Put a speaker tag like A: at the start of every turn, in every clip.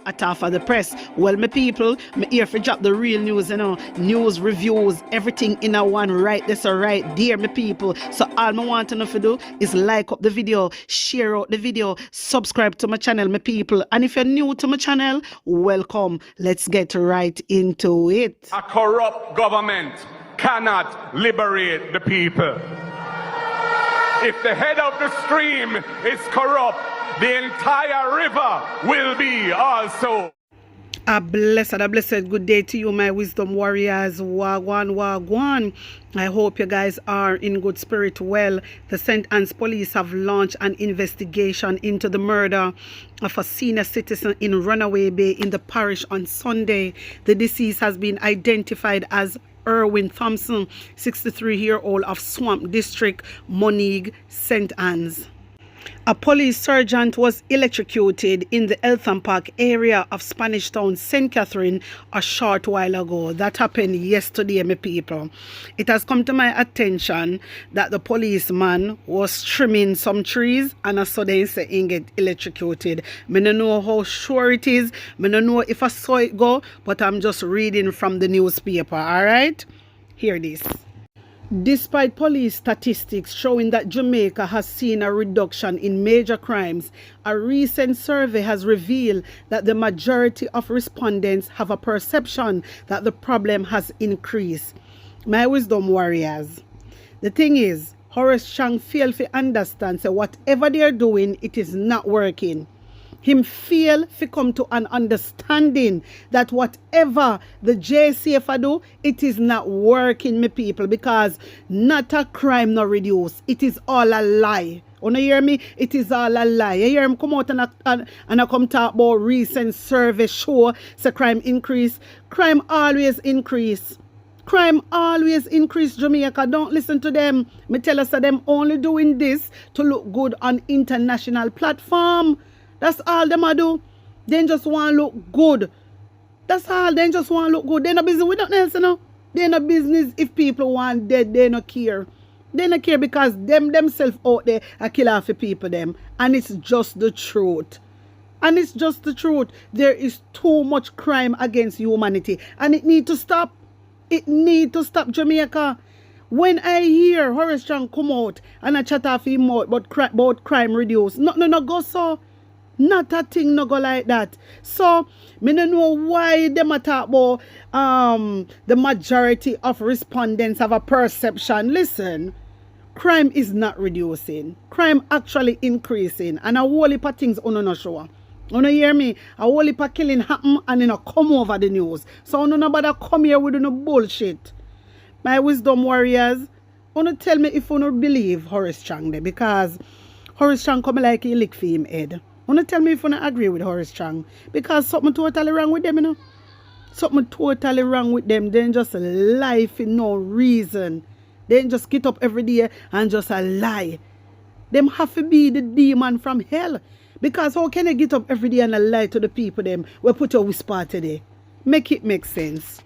A: At half of the press. Well, my people, me here for drop the real news, news, reviews, everything in a one right this or right there, my people. So all I want to know to do is like up the video, share out the video, subscribe to my channel, my people. And if you're new to my channel, welcome. Let's get right into it.
B: A corrupt government cannot liberate the people. If the head of the stream is corrupt, the entire river will be also.
A: A blessed good day to you, my wisdom warriors. Wagwan, wagwan. I hope you guys are in good spirit. Well, the St. Anne's police have launched an investigation into the murder of a senior citizen in Runaway Bay in the parish on Sunday. The deceased has been identified as Erwin Thompson, 63-year-old of Swamp District, Moneague, St. Anne's. A police sergeant was electrocuted in the Eltham Park area of Spanish Town, St. Catherine, a short while ago. That happened yesterday, my people. It has come to my attention that the policeman was trimming some trees and I saw they say he get electrocuted. I don't know how sure it is. I don't know if I saw it go, but I'm just reading from the newspaper, all right? Hear this. Despite police statistics showing that Jamaica has seen a reduction in major crimes, a recent survey has revealed that the majority of respondents have a perception that the problem has increased. My wisdom warriors, the thing is, Horace Chang failed to understand that whatever they are doing, it is not working. Him fail to come to an understanding that whatever the JCF do, it is not working, my people, because not a crime not reduce. It is all a lie. You hear me? It is all a lie. You hear him come out and I come talk about recent survey show say crime increase. Crime always increase. Crime always increase, Jamaica. Don't listen to them. Me tell us that them only doing this to look good on international platform. That's all them a do. They just want to look good. That's all. They just want to look good. They not business with nothing else, you know. They not business if people want dead. They not care. They not care because themselves out there are kill off the people them. And it's just the truth. And it's just the truth. There is too much crime against humanity. And it need to stop. It need to stop, Jamaica. When I hear Horace Chang come out and I chat off him out about crime reduce, no go so. Not a thing no go like that. So, me don't know why them a talk about the majority of respondents have a perception. Listen, crime is not reducing. Crime actually increasing. And a whole heap of things on no show. You hear me? A whole heap of killing happen and it come over the news. So, nobody come here with no bullshit. My wisdom warriors, tell me if you believe Horace Chang there, because Horace Chang come like he lick for him head. Tell me if you don't agree with Horace Chang. Because something totally wrong with them, you know. Something totally wrong with them. They just lie for no reason. They just get up every day and just a lie. Them have to be the demon from hell. Because how can they get up every day and a lie to the people them? We put a whisper today. Make it make sense.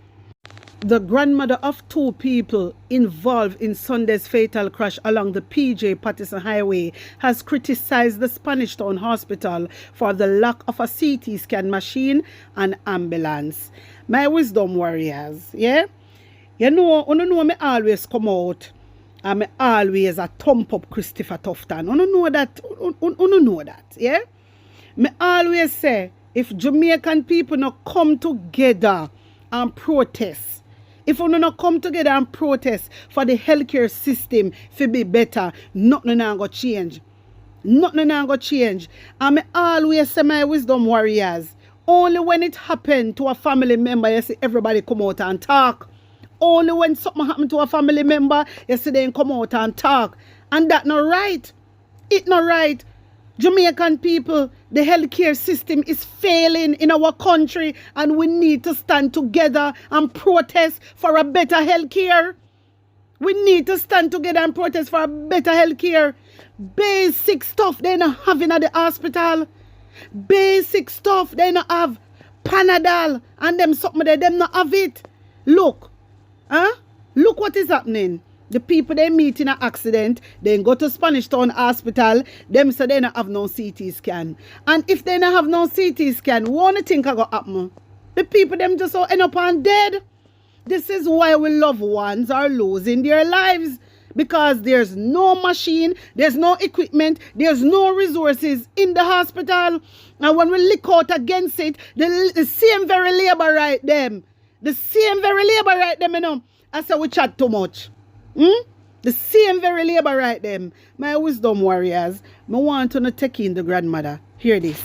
A: The grandmother of two people involved in Sunday's fatal crash along the PJ Patterson Highway has criticized the Spanish Town Hospital for the lack of a CT scan machine and ambulance. My wisdom warriors, yeah? You know me always come out and me always a thump up Christopher Tufton. You know that, yeah? Me always say, if Jamaican people not come together and protest, if we not come together and protest for the healthcare system to be better, nothing not going to change. Nothing not going to change. And I always say, my wisdom warriors, only when it happened to a family member, you see everybody come out and talk. Only when something happened to a family member, you see them come out and talk. And that not right. It not right. Jamaican people, the healthcare system is failing in our country and we need to stand together and protest for a better healthcare. We need to stand together and protest for a better healthcare. Basic stuff they not having at the hospital. Basic stuff they not have. Panadol and them something there, them not have it. Look, look what is happening. The people they meet in an accident, then go to Spanish Town Hospital, them say they don't have no CT scan. And if they don't have no CT scan, what do you think I go happen? The people them just so end up on dead. This is why we loved ones are losing their lives. Because there's no machine, there's no equipment, there's no resources in the hospital. And when we look out against it, the same very labor right them. The same very labor right them, you know. I say we chat too much. The same very labor right them. My wisdom warriors, I want to take in the grandmother. Hear this.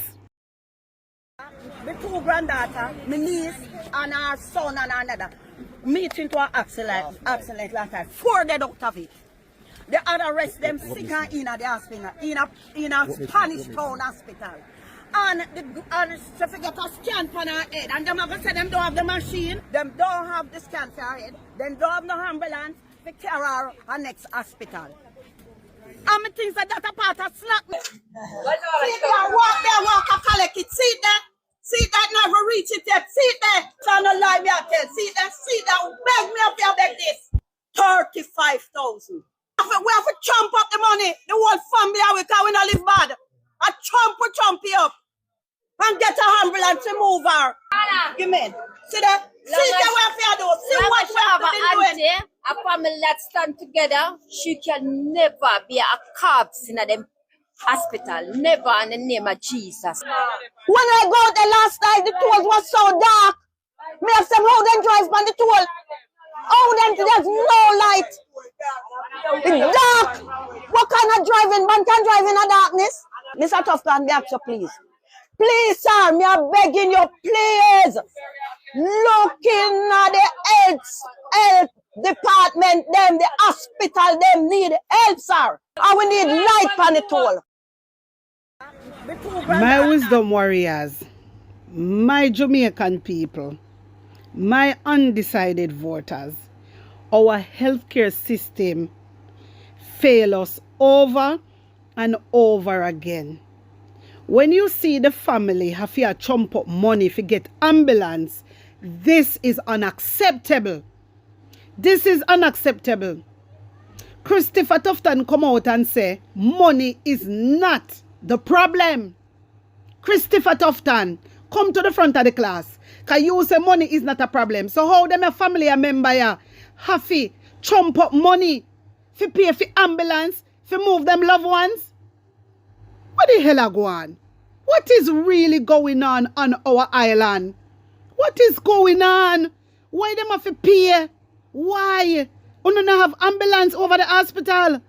C: The two granddaughter, my niece and her son and another, meet into an accident like that. 4 dead out of it. They other rest them sick and in the hospital, in a Spanish Town Hospital. And she forget a scan for her head. And them have say them don't have the machine, them don't have the scan for her head, them don't have no ambulance to carry her to next hospital. And me think that a part of slack. See there, walk and collect it. See that? See that never reach it yet. See that? So no lie me I tell. See that, beg me up here, beg this. 35,000. We have to chomp up the money. The whole family are because we don't live bad. I chomp it up. And get a ambulance to move her. Give me. See that? See that what we are doing. See what we have been doing.
D: A family that stand together, she can never be a corpse in them hospital. Never in the name of Jesus.
C: When I go the last night, the toll was so dark. Me have some how them drive on the toll. Oh, then there's no light. It's dark. What kind of driving? Man can drive in the darkness. Mr. Tufton, me ask you please. Please, sir, me are begging you, please. Looking at the health department, them, the hospital, them need help, sir. And we need light on the toll.
A: My wisdom warriors, my Jamaican people, my undecided voters, our healthcare system fail us over and over again. When you see the family have to chomp up money to get ambulance, this is unacceptable. This is unacceptable. Christopher Tufton come out and say money is not the problem. Christopher Tufton, come to the front of the class. Because you say money is not a problem. So how them a family a member ya have to chomp up money to pay for ambulance, to move them loved ones? What the hell are going on? What is really going on our island? What is going on? Why them have to pay? Why? You don't have ambulance over the hospital.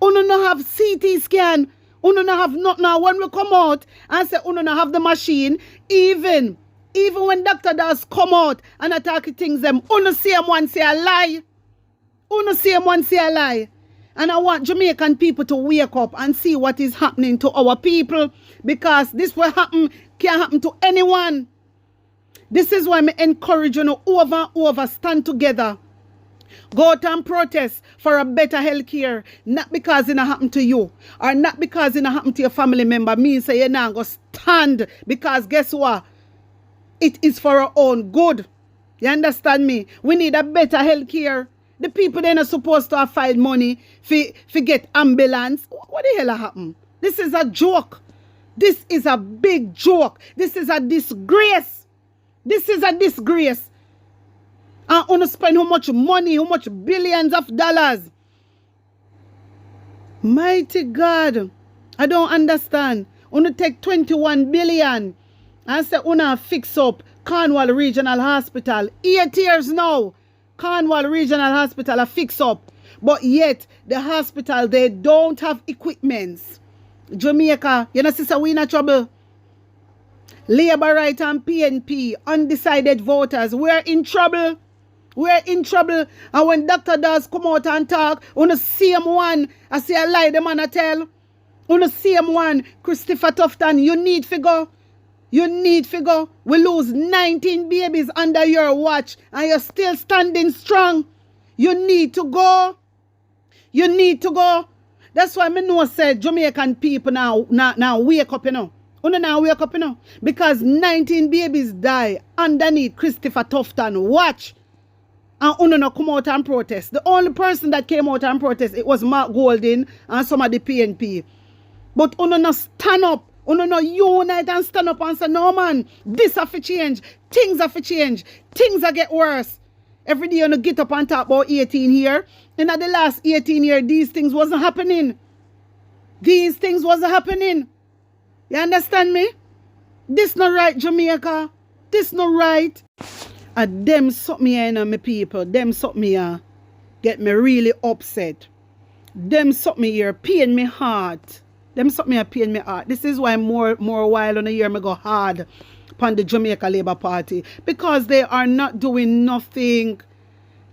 A: You don't have CT scan. You don't have nothing. Now when we come out and say you don't have the machine, even when doctor does come out and attack things, them you see them one say a lie. You see them one say a lie. And I want Jamaican people to wake up and see what is happening to our people, because this will happen, can happen to anyone. This is why I encourage you to over stand together. Go out and protest for a better health care. Not because it happened to you, or not because it happened to your family member. Me say you now go stand, because guess what? It is for our own good. You understand me? We need a better health care. The people they're not supposed to have filed money for get ambulance. What the hell happened? This is a joke. This is a big joke. This is a disgrace. This is a disgrace. And want to spend how much money, how much billions of dollars. Mighty God. I don't understand. Want to take 21 billion and say want to fix up Cornwall Regional Hospital. 8 years now. Cornwall Regional Hospital are fix up. But yet, the hospital, they don't have equipments. Jamaica, you know, sister, we in a trouble. Labour Right and PNP, undecided voters, we're in trouble. We're in trouble. And when Dr. does come out and talk, on the same one, I say a lie, the man I tell. On the same one, Christopher Tufton, you need to go. You need to go. We lose 19 babies under your watch and you're still standing strong. You need to go. You need to go. That's why I know said Jamaican people now wake up, you know. Now wake up, you know. Because 19 babies die underneath Christopher Tufton watch. and uno no come out and protest. The only person that came out and protest, it was Mark Golding and some of the PNP. But uno no stand up, uno no unite and stand up and say, no man, this have to change, things have to change, things are get worse. Every day you get up and talk about 18 here. In the last 18 years, these things wasn't happening. These things wasn't happening. You understand me? This not right, Jamaica. This not right. And them something here, you know, my people. Them something here get me really upset. Them something here pain me heart. Them something here pain me heart. This is why more while on a year me go hard upon the Jamaica Labour Party. Because they are not doing nothing.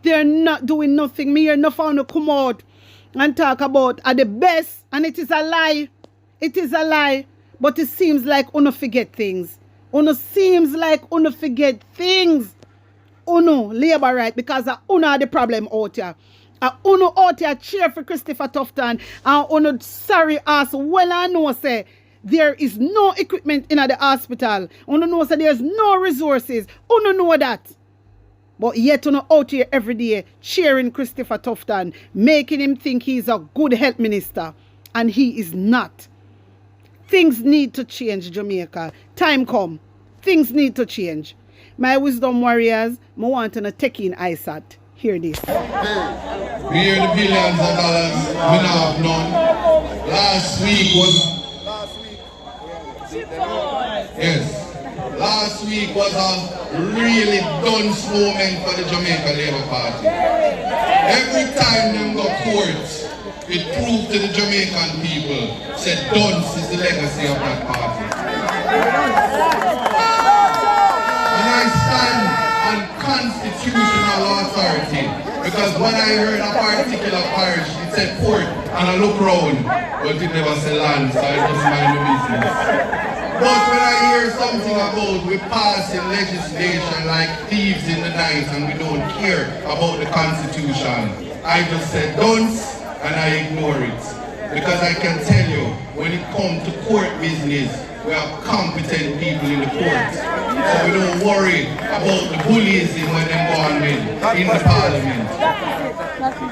A: They're not doing nothing. Me here no found to come out and talk about at the best. And it is a lie. It is a lie. But it seems like uno forget things. Uno seems like uno forget things. Uno labor right because uno are the problem out here. Uno out here cheer for Christopher Tufton. And uno sorry ass well I know say there is no equipment in the hospital. Uno know say there's no resources. Uno know that. But yet uno out here every day cheering Christopher Tufton, making him think he's a good health minister. And he is not. Things need to change, Jamaica. Time come. Things need to change. My wisdom warriors, I want to take in ISAT. Hear this.
E: We hear the billions of dollars we now have none. Last week was a really dunce moment for the Jamaica Labour Party. Every time them go court, it proved to the Jamaican people said dunce is the legacy of that party. And I stand on constitutional authority because when I heard a particular parish, it said court and I look round, but it never said land, so I just mind the business. But when I hear something about we passing legislation like thieves in the night and we don't care about the Constitution, I just said dunce and I ignore it. Because I can tell you, when it comes to court business, we have competent people in the court. So we don't worry about the bullies when they go on in the parliament.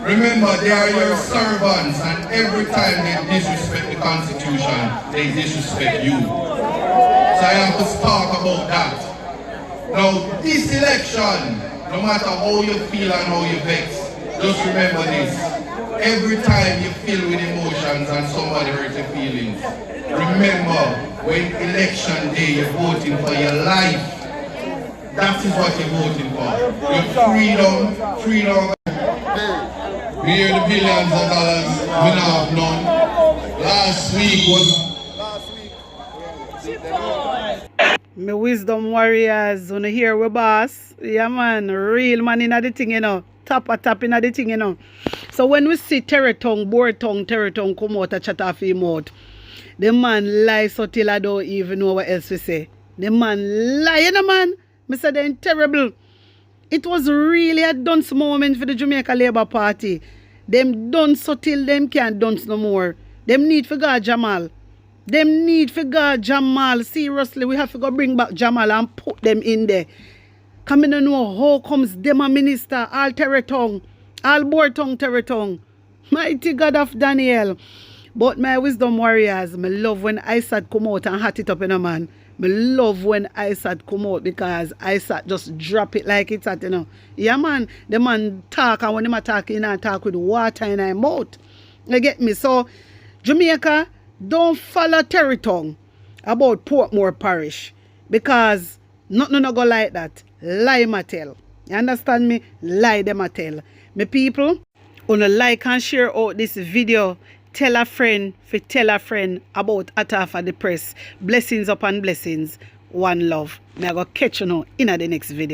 E: Remember, they are your servants, and every time they disrespect the Constitution, they disrespect you. So I have to talk about that. Now, this election, no matter how you feel and how you vex, just remember this. Every time you feel with emotions and somebody hurts your feelings, remember when election day you're voting for your life. That is what you're voting for. Your freedom. We hear the billions of dollars we now have none. Last week was
A: My wisdom warriors, wanna hear we boss? Yeah man, real man in the thing, you know. Tap in the thing, you know. So when we see terror tongue come out and chat off him out, the man lie so till I don't even know what else to say. The man lie, you know man. I said they're terrible. It was really a dunce moment for the Jamaica Labour Party. Them done so till them can't dance no more. Them need for God Jamal. Them need for God Jamal. Seriously, we have to go bring back Jamal and put them in there. Come in and know how comes them a minister, all terror tongue, all board tongue, terror tongue. Mighty God of Daniel. But my wisdom warriors, me love when ISAT come out and hot it up in a man. Me love when ISAT come out because ISAT just drop it like it's at, you know. Yeah man, the man talk and when them talk, you know, talk with water in their mouth. You get me? So, Jamaica, don't follow terror tongue about Portmore Parish because nothing no go like that. Lie ma tell. You understand me? Lie them a tell. Me people, wanna like and share out this video. Tell a friend about Atafa the Press. Blessings upon blessings. One love. Me I go catch you now in the next video.